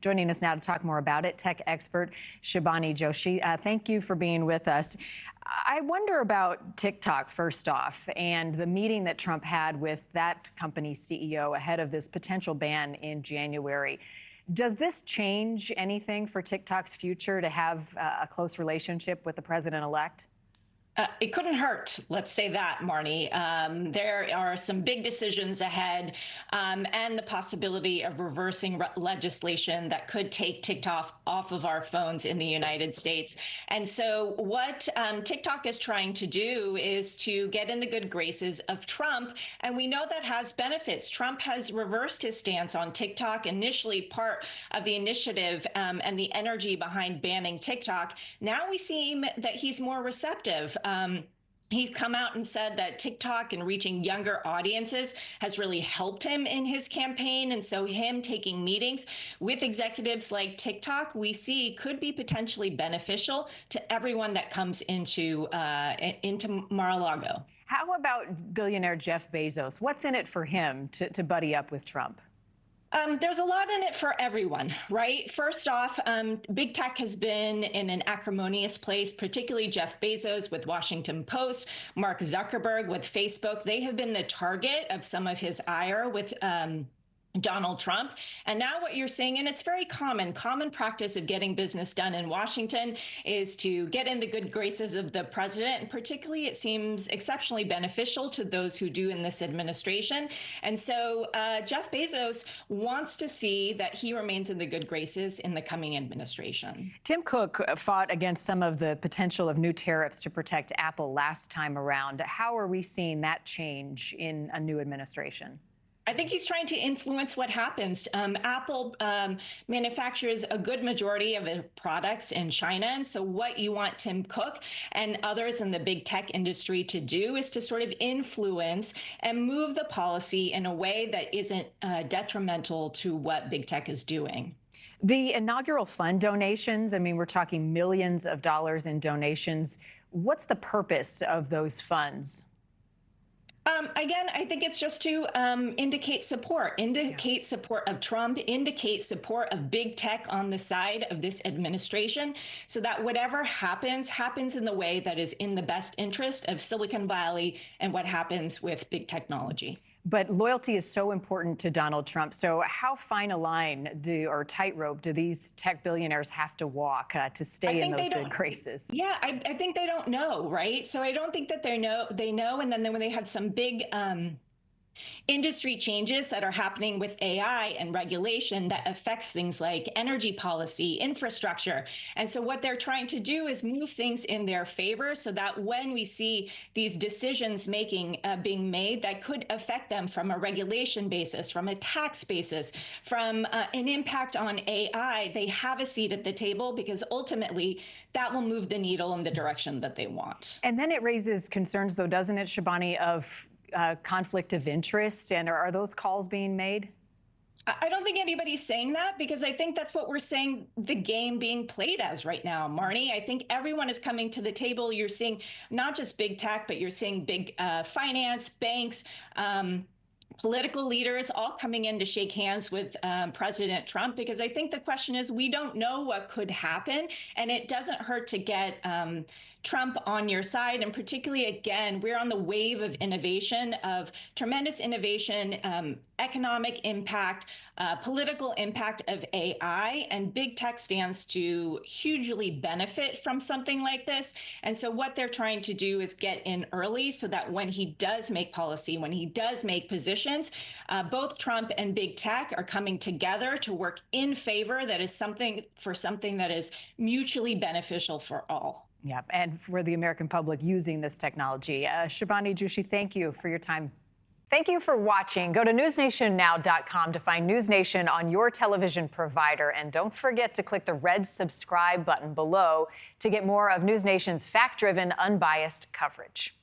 Joining us now to talk more about it, tech expert Shibani Joshi. Thank you for being with us. I wonder about TikTok, first off, and the meeting that Trump had with that company's CEO ahead of this potential ban in January. Does this change anything for TikTok's future to have a close relationship with the president-elect? It couldn't hurt, let's say that, Marni. There are some big decisions ahead and the possibility of reversing legislation that could take TikTok off of our phones in the United States. And so what TikTok is trying to do is to get in the good graces of Trump. And we know that has benefits. Trump has reversed his stance on TikTok, initially part of the initiative and the energy behind banning TikTok. Now we see that he's more receptive. He's come out and said that TikTok and reaching younger audiences has really helped him in his campaign. And so him taking meetings with executives like TikTok, we see could be potentially beneficial to everyone that comes into Mar-a-Lago. How about billionaire Jeff Bezos? What's in it for him to buddy up with Trump? There's a lot in it for everyone, right? First off, big tech has been in an acrimonious place, particularly Jeff Bezos with Washington Post, Mark Zuckerberg with Facebook. They have been the target of some of his ire with Donald Trump. And now what you're seeing, and it's very common practice of getting business done in Washington, is to get in the good graces of the president. And particularly, it seems exceptionally beneficial to those who do in this administration. And so Jeff Bezos wants to see that he remains in the good graces in the coming administration. Tim Cook fought against some of the potential of new tariffs to protect Apple last time around. How are we seeing that change in a new administration? I think he's trying to influence what happens. Apple manufactures a good majority of its products in China. And so what you want Tim Cook and others in the big tech industry to do is to sort of influence and move the policy in a way that isn't detrimental to what big tech is doing. The inaugural fund donations, I mean, we're talking millions of dollars in donations. What's the purpose of those funds? Again, I think it's just to indicate support support of Trump, indicate support of big tech on the side of this administration, so that whatever happens in the way that is in the best interest of Silicon Valley and what happens with big technology. But loyalty is so important to Donald Trump. So how fine a line or tightrope do these tech billionaires have to walk to stay in those good graces? Yeah, I think they don't know, right? So I don't think that they know. And then when they have some big industry changes that are happening with AI and regulation that affects things like energy policy, infrastructure. And so what they're trying to do is move things in their favor so that when we see these decisions being made that could affect them from a regulation basis, from a tax basis, from an impact on AI, they have a seat at the table, because ultimately that will move the needle in the direction that they want. And then it raises concerns, though, doesn't it, Shibani, of conflict of interest? And are those calls being made? I don't think anybody's saying that, because I think that's what we're saying the game being played as right now, Marni. I think everyone is coming to the table. You're seeing not just big tech, but you're seeing big finance, banks, political leaders all coming in to shake hands with President Trump, because I think the question is, we don't know what could happen, and it doesn't hurt to get Trump on your side. And particularly, again, we're on the wave of innovation, of tremendous innovation, economic impact, political impact of AI, and big tech stands to hugely benefit from something like this. And so what they're trying to do is get in early so that when he does make policy, when he does make positions, both Trump and big tech are coming together to work in favor that is something that is mutually beneficial for all. Yeah, and for the American public using this technology. Shibani Joshi, thank you for your time. Thank you for watching. Go to newsnationnow.com to find NewsNation on your television provider. And don't forget to click the red subscribe button below to get more of NewsNation's fact-driven, unbiased coverage.